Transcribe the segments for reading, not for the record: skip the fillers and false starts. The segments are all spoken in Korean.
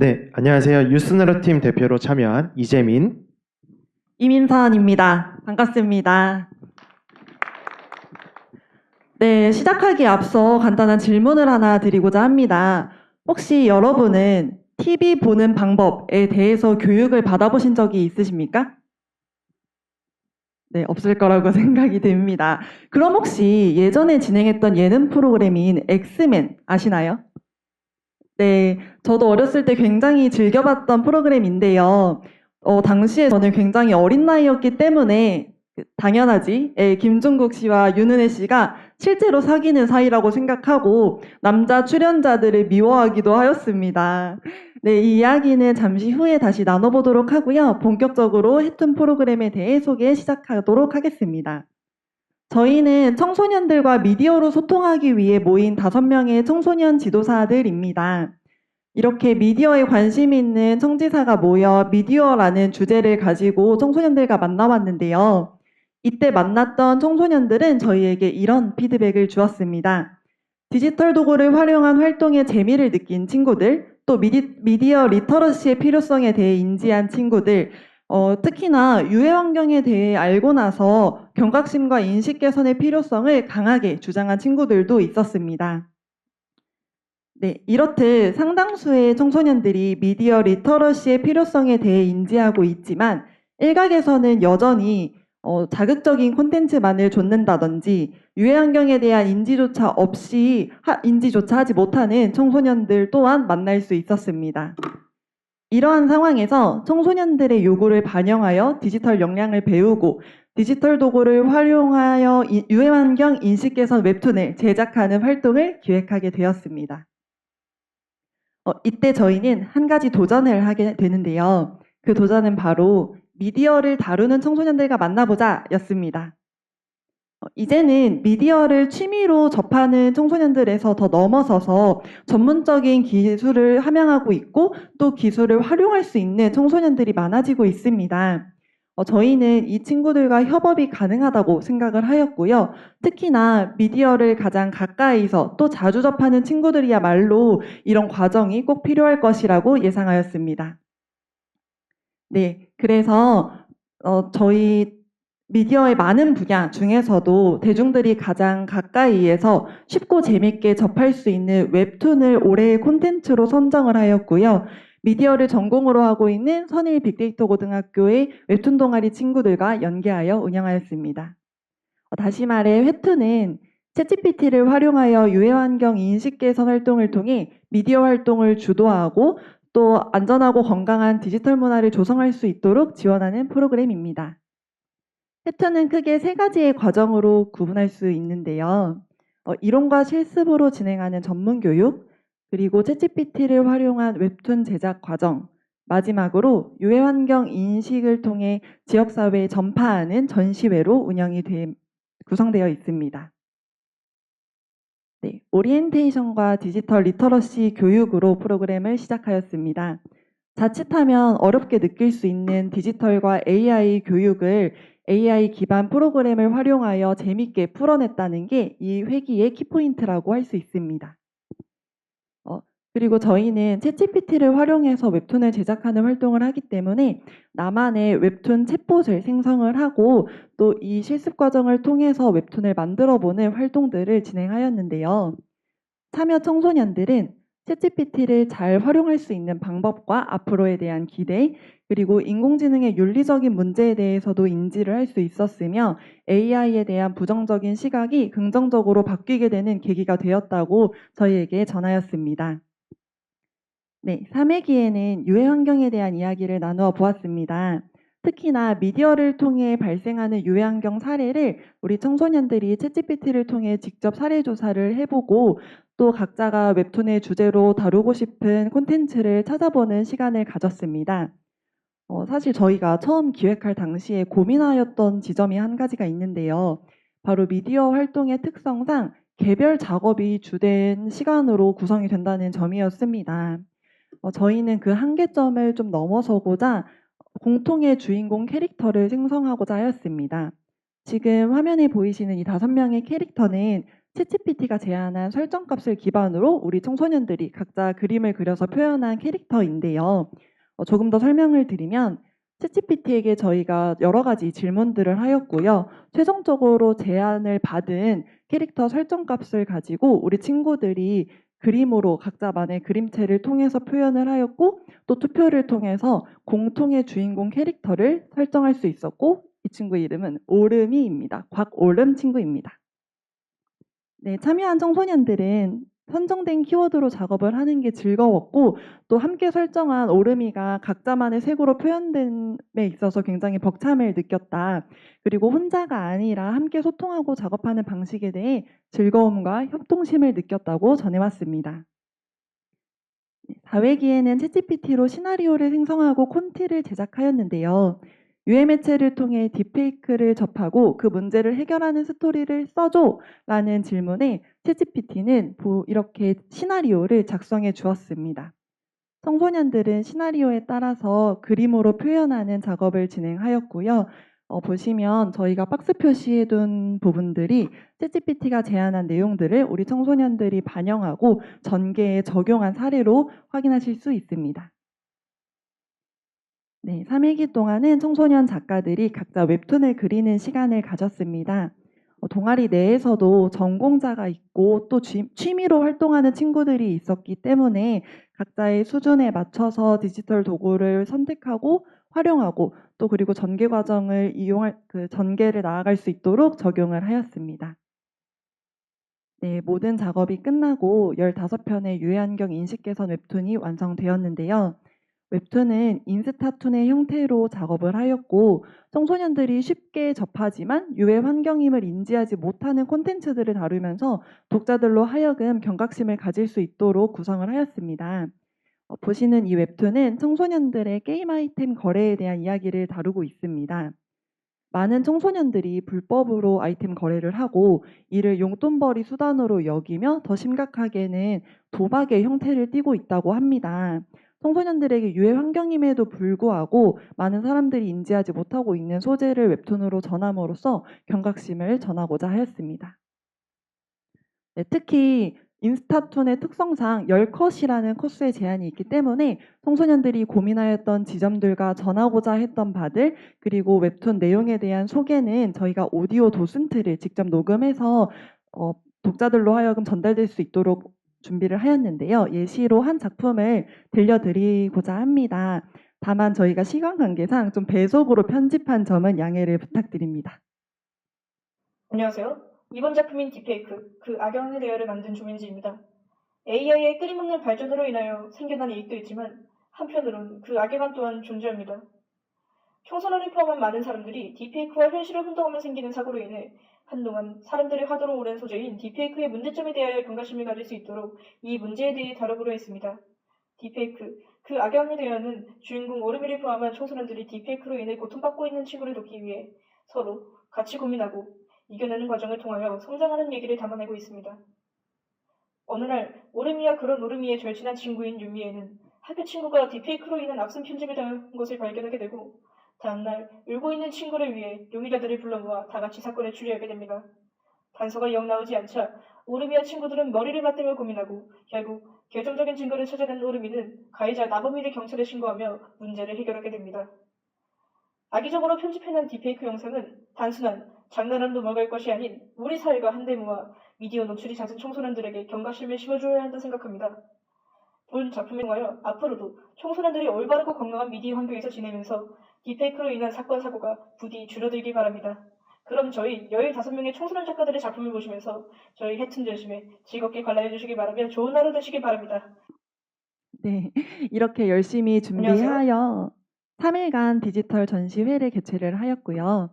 네, 안녕하세요. 뉴스너러팀 대표로 참여한 이재민. 이민선입니다. 반갑습니다. 네, 시작하기에 앞서 간단한 질문을 하나 드리고자 합니다. 혹시 여러분은 TV 보는 방법에 대해서 교육을 받아보신 적이 있으십니까? 네, 없을 거라고 생각이 됩니다. 그럼 혹시 예전에 진행했던 예능 프로그램인 엑스맨 아시나요? 네, 저도 어렸을 때 굉장히 즐겨봤던 프로그램인데요. 당시에 저는 굉장히 어린 나이였기 때문에 당연하지. 김종국 씨와 윤은혜 씨가 실제로 사귀는 사이라고 생각하고 남자 출연자들을 미워하기도 하였습니다. 네, 이 이야기는 잠시 후에 다시 나눠보도록 하고요. 본격적으로 해툰 프로그램에 대해 소개 시작하도록 하겠습니다. 저희는 청소년들과 미디어로 소통하기 위해 모인 5명의 청소년 지도사들입니다. 이렇게 미디어에 관심 있는 청지사가 모여 미디어라는 주제를 가지고 청소년들과 만나봤는데요. 이때 만났던 청소년들은 저희에게 이런 피드백을 주었습니다. 디지털 도구를 활용한 활동에 재미를 느낀 친구들, 또 미디어 리터러시의 필요성에 대해 인지한 친구들, 특히나 유해 환경에 대해 알고 나서 경각심과 인식 개선의 필요성을 강하게 주장한 친구들도 있었습니다. 네, 이렇듯 상당수의 청소년들이 미디어 리터러시의 필요성에 대해 인지하고 있지만 일각에서는 여전히 자극적인 콘텐츠만을 좇는다든지 유해 환경에 대한 인지조차 하지 못하는 청소년들 또한 만날 수 있었습니다. 이러한 상황에서 청소년들의 요구를 반영하여 디지털 역량을 배우고 디지털 도구를 활용하여 유해 환경 인식 개선 웹툰을 제작하는 활동을 기획하게 되었습니다. 이때 저희는 한 가지 도전을 하게 되는데요. 그 도전은 바로 미디어를 다루는 청소년들과 만나보자 였습니다. 이제는 미디어를 취미로 접하는 청소년들에서 더 넘어서서 전문적인 기술을 함양하고 있고 또 기술을 활용할 수 있는 청소년들이 많아지고 있습니다. 저희는 이 친구들과 협업이 가능하다고 생각을 하였고요. 특히나 미디어를 가장 가까이서 또 자주 접하는 친구들이야말로 이런 과정이 꼭 필요할 것이라고 예상하였습니다. 네, 그래서 저희 미디어의 많은 분야 중에서도 대중들이 가장 가까이에서 쉽고 재밌게 접할 수 있는 웹툰을 올해의 콘텐츠로 선정을 하였고요. 미디어를 전공으로 하고 있는 선일 빅데이터 고등학교의 웹툰 동아리 친구들과 연계하여 운영하였습니다. 다시 말해 웹툰은 챗GPT를 활용하여 유해 환경 인식 개선 활동을 통해 미디어 활동을 주도하고 또 안전하고 건강한 디지털 문화를 조성할 수 있도록 지원하는 프로그램입니다. 챕터는 크게 3가지의 과정으로 구분할 수 있는데요. 이론과 실습으로 진행하는 전문 교육, 그리고 챗GPT를 활용한 웹툰 제작 과정, 마지막으로 유해 환경 인식을 통해 지역사회에 전파하는 전시회로 구성되어 있습니다. 네, 오리엔테이션과 디지털 리터러시 교육으로 프로그램을 시작하였습니다. 자칫하면 어렵게 느낄 수 있는 디지털과 AI 교육을 AI 기반 프로그램을 활용하여 재밌게 풀어냈다는 게 이 회기의 키포인트라고 할 수 있습니다. 그리고 저희는 챗GPT를 활용해서 웹툰을 제작하는 활동을 하기 때문에 나만의 웹툰 챗봇을 생성을 하고 또 이 실습 과정을 통해서 웹툰을 만들어보는 활동들을 진행하였는데요. 참여 청소년들은 챗GPT를 잘 활용할 수 있는 방법과 앞으로에 대한 기대, 그리고 인공지능의 윤리적인 문제에 대해서도 인지를 할 수 있었으며 AI에 대한 부정적인 시각이 긍정적으로 바뀌게 되는 계기가 되었다고 저희에게 전하였습니다. 네, 3회기에는 유해 환경에 대한 이야기를 나누어 보았습니다. 특히나 미디어를 통해 발생하는 유해 환경 사례를 우리 청소년들이 챗GPT를 통해 직접 사례 조사를 해보고 또 각자가 웹툰의 주제로 다루고 싶은 콘텐츠를 찾아보는 시간을 가졌습니다. 사실 저희가 처음 기획할 당시에 고민하였던 지점이 한 가지가 있는데요. 바로 미디어 활동의 특성상 개별 작업이 주된 시간으로 구성이 된다는 점이었습니다. 저희는 그 한계점을 좀 넘어서고자 공통의 주인공 캐릭터를 생성하고자 하였습니다. 지금 화면에 보이시는 이 5명의 캐릭터는 챗GPT가 제안한 설정값을 기반으로 우리 청소년들이 각자 그림을 그려서 표현한 캐릭터인데요. 조금 더 설명을 드리면 챗GPT에게 저희가 여러 가지 질문들을 하였고요. 최종적으로 제안을 받은 캐릭터 설정값을 가지고 우리 친구들이 그림으로 각자만의 그림체를 통해서 표현을 하였고 또 투표를 통해서 공통의 주인공 캐릭터를 설정할 수 있었고 이 친구 이름은 오름이입니다. 곽오름 친구입니다. 네, 참여한 청소년들은 선정된 키워드로 작업을 하는 게 즐거웠고 또 함께 설정한 오름이가 각자만의 색으로 표현됨에 있어서 굉장히 벅참을 느꼈다. 그리고 혼자가 아니라 함께 소통하고 작업하는 방식에 대해 즐거움과 협동심을 느꼈다고 전해왔습니다. 4회기에는 챗GPT로 시나리오를 생성하고 콘티를 제작하였는데요. 유해 매체를 통해 딥페이크를 접하고 그 문제를 해결하는 스토리를 써줘 라는 질문에 챗GPT는 이렇게 시나리오를 작성해 주었습니다. 청소년들은 시나리오에 따라서 그림으로 표현하는 작업을 진행하였고요. 보시면 저희가 박스 표시해 둔 부분들이 챗GPT가 제안한 내용들을 우리 청소년들이 반영하고 전개에 적용한 사례로 확인하실 수 있습니다. 네, 3회기 동안은 청소년 작가들이 각자 웹툰을 그리는 시간을 가졌습니다. 동아리 내에서도 전공자가 있고 또 취미로 활동하는 친구들이 있었기 때문에 각자의 수준에 맞춰서 디지털 도구를 선택하고 활용하고 또 그리고 전개 과정을 이용할 전개를 나아갈 수 있도록 적용을 하였습니다. 네, 모든 작업이 끝나고 15편의 유해환경 인식 개선 웹툰이 완성되었는데요. 웹툰은 인스타툰의 형태로 작업을 하였고 청소년들이 쉽게 접하지만 유해 환경임을 인지하지 못하는 콘텐츠들을 다루면서 독자들로 하여금 경각심을 가질 수 있도록 구성을 하였습니다. 보시는 이 웹툰은 청소년들의 게임 아이템 거래에 대한 이야기를 다루고 있습니다. 많은 청소년들이 불법으로 아이템 거래를 하고 이를 용돈벌이 수단으로 여기며 더 심각하게는 도박의 형태를 띠고 있다고 합니다. 청소년들에게 유해 환경임에도 불구하고 많은 사람들이 인지하지 못하고 있는 소재를 웹툰으로 전함으로써 경각심을 전하고자 하였습니다. 네, 특히 인스타툰의 특성상 10컷이라는 코스의 제한이 있기 때문에 청소년들이 고민하였던 지점들과 전하고자 했던 바들 그리고 웹툰 내용에 대한 소개는 저희가 오디오 도슨트를 직접 녹음해서 독자들로 하여금 전달될 수 있도록 준비를 하였는데요. 예시로 한 작품을 들려드리고자 합니다. 다만 저희가 시간 관계상 좀 배속으로 편집한 점은 양해를 부탁드립니다. 안녕하세요. 이번 작품인 딥페이크, 그 악영의 대열을 만든 조민지입니다. AI의 끊임없는 발전으로 인하여 생겨난 이익도 있지만 한편으론 그 악영한 또한 존재합니다. 청소년을 포함한 많은 사람들이 딥페이크와 현실을 혼동하며 생기는 사고로 인해 한동안 사람들의 화두로 오른 소재인 딥페이크의 문제점에 대하여 경각심을 가질 수 있도록 이 문제에 대해 다뤄보려 했습니다. 딥페이크, 그 악영의 대열은 주인공 오르미를 포함한 청소년들이 딥페이크로 인해 고통받고 있는 친구를 돕기 위해 서로 같이 고민하고 이겨내는 과정을 통하여 성장하는 얘기를 담아내고 있습니다. 어느 날 오르미와 그런 오르미의 절친한 친구인 유미에는 학교 친구가 딥페이크로 인한 악성 편집을 당한 것을 발견하게 되고 다음날 울고 있는 친구를 위해 용의자들을 불러 모아 다 같이 사건을 추리하게 됩니다. 단서가 영 나오지 않자 오르미와 친구들은 머리를 맞대며 고민하고 결국 결정적인 증거를 찾아낸 오르미는 가해자 나범이를 경찰에 신고하며 문제를 해결하게 됩니다. 악의적으로 편집해낸 딥페이크 영상은 단순한 장난으로 넘어갈 것이 아닌 우리 사회가 한데 모아 미디어 노출이 잦은 청소년들에게 경각심을 심어줘야 한다 생각합니다. 본 작품에 통하여 앞으로도 청소년들이 올바르고 건강한 미디어 환경에서 지내면서 딥페이크로 인한 사건 사고가 부디 줄어들길 바랍니다. 그럼 저희 15명의 청소년 작가들의 작품을 보시면서 저희 해튼 전심에 즐겁게 관람해 주시기 바라며 좋은 하루 되시길 바랍니다. 네, 이렇게 열심히 준비하여 3일간 디지털 전시회를 개최를 하였고요.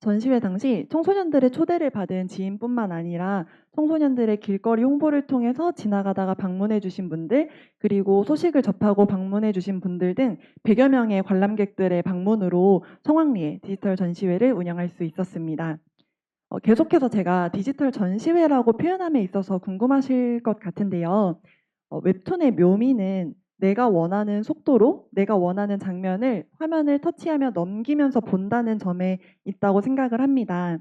전시회 당시 청소년들의 초대를 받은 지인뿐만 아니라 청소년들의 길거리 홍보를 통해서 지나가다가 방문해 주신 분들 그리고 소식을 접하고 방문해 주신 분들 등 100여 명의 관람객들의 방문으로 성황리에 디지털 전시회를 운영할 수 있었습니다. 계속해서 제가 디지털 전시회라고 표현함에 있어서 궁금하실 것 같은데요. 웹툰의 묘미는 내가 원하는 속도로 내가 원하는 장면을 화면을 터치하며 넘기면서 본다는 점에 있다고 생각을 합니다.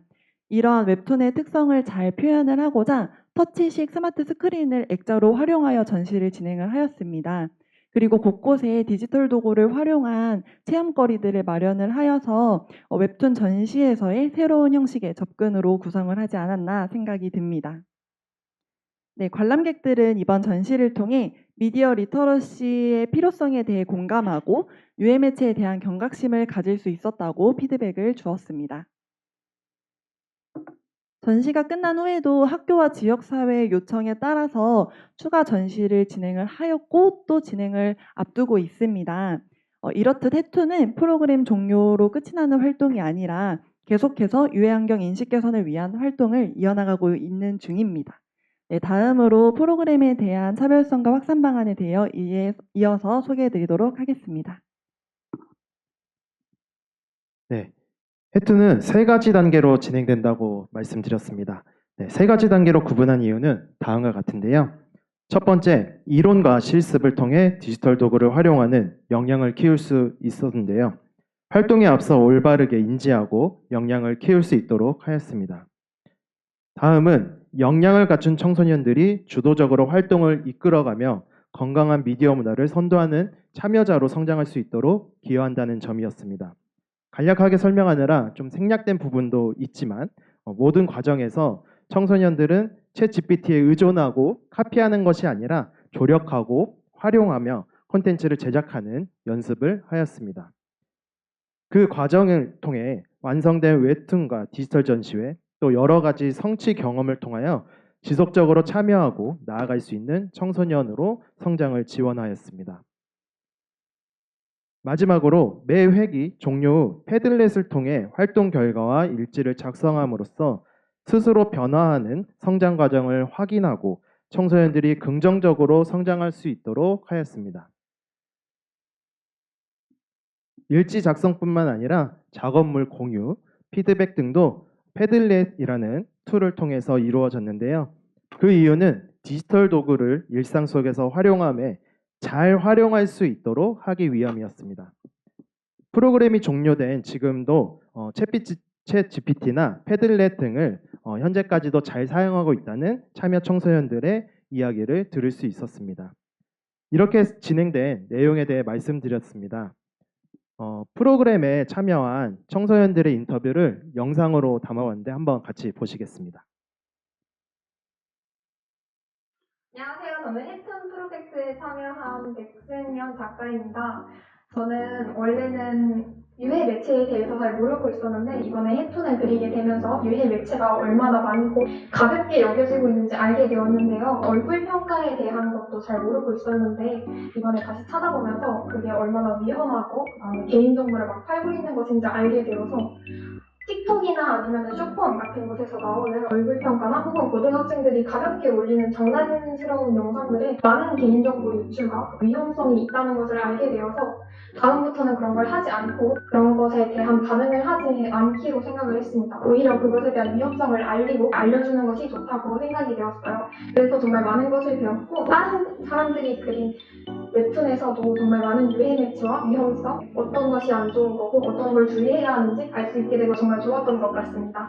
이러한 웹툰의 특성을 잘 표현을 하고자 터치식 스마트 스크린을 액자로 활용하여 전시를 진행을 하였습니다. 그리고 곳곳에 디지털 도구를 활용한 체험거리들을 마련을 하여서 웹툰 전시에서의 새로운 형식의 접근으로 구성을 하지 않았나 생각이 듭니다. 네, 관람객들은 이번 전시를 통해 미디어 리터러시의 필요성에 대해 공감하고 유해 매체에 대한 경각심을 가질 수 있었다고 피드백을 주었습니다. 전시가 끝난 후에도 학교와 지역사회의 요청에 따라서 추가 전시를 진행을 하였고 또 진행을 앞두고 있습니다. 이렇듯 해투는 프로그램 종료로 끝이 나는 활동이 아니라 계속해서 유해환경 인식 개선을 위한 활동을 이어나가고 있는 중입니다. 네, 다음으로 프로그램에 대한 차별성과 확산 방안에 대해 이어서 소개해 드리도록 하겠습니다. 네, 해투는 세 가지 단계로 진행된다고 말씀드렸습니다. 네, 세 가지 단계로 구분한 이유는 다음과 같은데요. 첫 번째, 이론과 실습을 통해 디지털 도구를 활용하는 역량을 키울 수 있었는데요. 활동에 앞서 올바르게 인지하고 역량을 키울 수 있도록 하였습니다. 다음은 역량을 갖춘 청소년들이 주도적으로 활동을 이끌어가며 건강한 미디어 문화를 선도하는 참여자로 성장할 수 있도록 기여한다는 점이었습니다. 간략하게 설명하느라 좀 생략된 부분도 있지만 모든 과정에서 청소년들은 챗 GPT에 의존하고 카피하는 것이 아니라 조력하고 활용하며 콘텐츠를 제작하는 연습을 하였습니다. 그 과정을 통해 완성된 웹툰과 디지털 전시회 또 여러 가지 성취 경험을 통하여 지속적으로 참여하고 나아갈 수 있는 청소년으로 성장을 지원하였습니다. 마지막으로 매 회기 종료 후 패들렛을 통해 활동 결과와 일지를 작성함으로써 스스로 변화하는 성장 과정을 확인하고 청소년들이 긍정적으로 성장할 수 있도록 하였습니다. 일지 작성뿐만 아니라 작업물 공유, 피드백 등도 패들렛이라는 툴을 통해서 이루어졌는데요. 그 이유는 디지털 도구를 일상 속에서 활용함에 잘 활용할 수 있도록 하기 위함이었습니다. 프로그램이 종료된 지금도 챗 GPT나 패들렛 등을 현재까지도 잘 사용하고 있다는 참여 청소년들의 이야기를 들을 수 있었습니다. 이렇게 진행된 내용에 대해 말씀드렸습니다. 프로그램에 참여한 청소년들의 인터뷰를 영상으로 담아왔는데 한번 같이 보시겠습니다. 안녕하세요. 저는 해툰 프로젝트에 참여한 백승현 작가입니다. 저는 원래는 유해 매체에 대해서 잘 모르고 있었는데 이번에 해툰을 그리게 되면서 유해 매체가 얼마나 많고 가볍게 여겨지고 있는지 알게 되었는데요. 얼굴 평가에 대한 것도 잘 모르고 있었는데 이번에 다시 찾아보면서 그게 얼마나 위험하고 개인정보를 막 팔고 있는 것인지 알게 되어서 틱톡이나 아니면 쇼폼 같은 곳에서 나오는 얼굴 평가나 혹은 고등학생들이 가볍게 올리는 장난스러운 영상들에 많은 개인정보 유출과 위험성이 있다는 것을 알게 되어서 다음부터는 그런 걸 하지 않고 그런 것에 대한 반응을 하지 않기로 생각을 했습니다. 오히려 그것에 대한 위험성을 알리고 알려주는 것이 좋다고 생각이 되었어요. 그래서 정말 많은 것을 배웠고 다른 사람들이 그린 웹툰에서도 정말 많은 유해 매체와 위험성, 어떤 것이 안 좋은 거고 어떤 걸 주의해야 하는지 알 수 있게 되고 정말 좋았던 것 같습니다.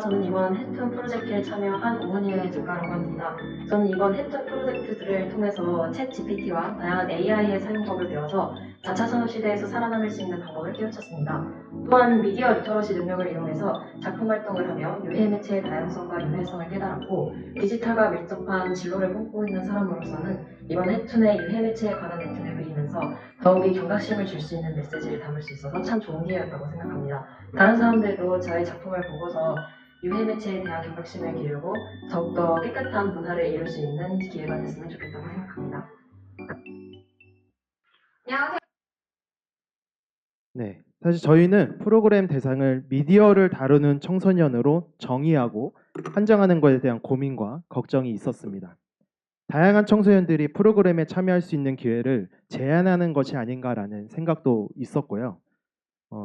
저는 이번 해툰 프로젝트에 참여한 오은희 작가라고 합니다. 저는 이번 해툰 프로젝트들을 통해서 챗 GPT와 다양한 AI의 사용법을 배워서 4차 산업 시대에서 살아남을 수 있는 방법을 깨우쳤습니다. 또한 미디어 리터러시 능력을 이용해서 작품 활동을 하며 유해 매체의 다양성과 유해성을 깨달았고 디지털과 밀접한 진로를 꿈꾸고 있는 사람으로서는 이번 해툰의 유해 매체에 관한 웹툰을 그리면서 더욱이 경각심을 줄 수 있는 메시지를 담을 수 있어서 참 좋은 기회였다고 생각합니다. 다른 사람들도 저의 작품을 보고서 유해 매체에 대한 경각심을 기르고 더욱더 깨끗한 문화를 이룰 수 있는 기회가 됐으면 좋겠다고 생각합니다. 안녕하세요. 네, 사실 저희는 프로그램 대상을 미디어를 다루는 청소년으로 정의하고 한정하는 것에 대한 고민과 걱정이 있었습니다. 다양한 청소년들이 프로그램에 참여할 수 있는 기회를 제한하는 것이 아닌가라는 생각도 있었고요.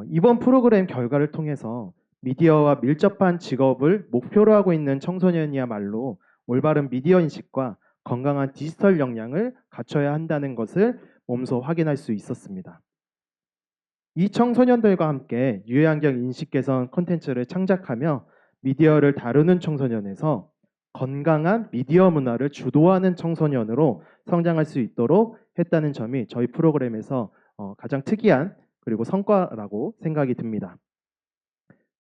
이번 프로그램 결과를 통해서 미디어와 밀접한 직업을 목표로 하고 있는 청소년이야말로 올바른 미디어 인식과 건강한 디지털 역량을 갖춰야 한다는 것을 몸소 확인할 수 있었습니다. 이 청소년들과 함께 유해환경 인식 개선 콘텐츠를 창작하며 미디어를 다루는 청소년에서 건강한 미디어 문화를 주도하는 청소년으로 성장할 수 있도록 했다는 점이 저희 프로그램에서 가장 특이한 그리고 성과라고 생각이 듭니다.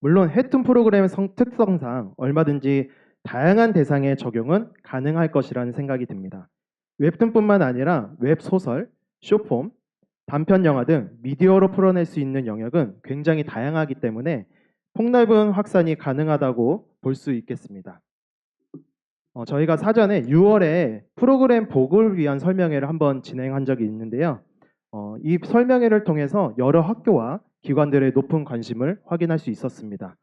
물론 해툰 프로그램의 특성상 얼마든지 다양한 대상의 적용은 가능할 것이라는 생각이 듭니다. 웹툰뿐만 아니라 웹소설, 쇼폼, 단편 영화 등 미디어로 풀어낼 수 있는 영역은 굉장히 다양하기 때문에 폭넓은 확산이 가능하다고 볼 수 있겠습니다. 저희가 사전에 6월에 프로그램 보고를 위한 설명회를 한번 진행한 적이 있는데요. 이 설명회를 통해서 여러 학교와 기관들의 높은 관심을 확인할 수 있었습니다.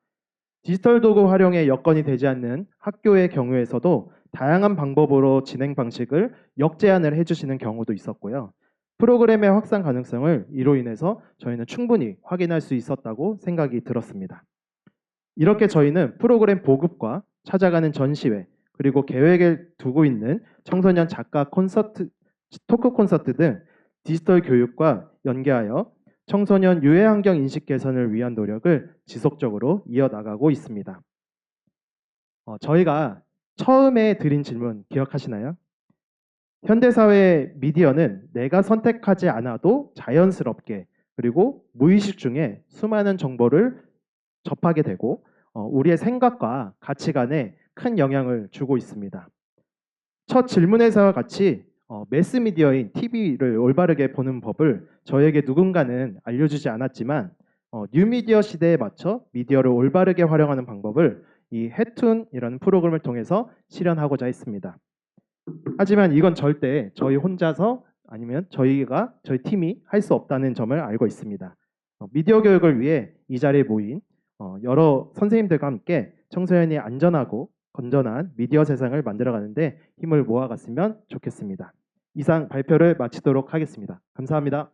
디지털 도구 활용에 여건이 되지 않는 학교의 경우에서도 다양한 방법으로 진행 방식을 역제안을 해주시는 경우도 있었고요. 프로그램의 확산 가능성을 이로 인해서 저희는 충분히 확인할 수 있었다고 생각이 들었습니다. 이렇게 저희는 프로그램 보급과 찾아가는 전시회, 그리고 계획에 두고 있는 청소년 작가 콘서트, 토크 콘서트 등 디지털 교육과 연계하여 청소년 유해 환경 인식 개선을 위한 노력을 지속적으로 이어나가고 있습니다. 저희가 처음에 드린 질문 기억하시나요? 현대사회의 미디어는 내가 선택하지 않아도 자연스럽게 그리고 무의식 중에 수많은 정보를 접하게 되고 우리의 생각과 가치관에 큰 영향을 주고 있습니다. 첫 질문에서와 같이 매스미디어인 TV를 올바르게 보는 법을 저에게 누군가는 알려주지 않았지만 뉴미디어 시대에 맞춰 미디어를 올바르게 활용하는 방법을 이 해툰이라는 프로그램을 통해서 실현하고자 했습니다. 하지만 이건 절대 저희 혼자서 아니면 저희 팀이 할 수 없다는 점을 알고 있습니다. 미디어 교육을 위해 이 자리에 모인 여러 선생님들과 함께 청소년이 안전하고 건전한 미디어 세상을 만들어가는데 힘을 모아갔으면 좋겠습니다. 이상 발표를 마치도록 하겠습니다. 감사합니다.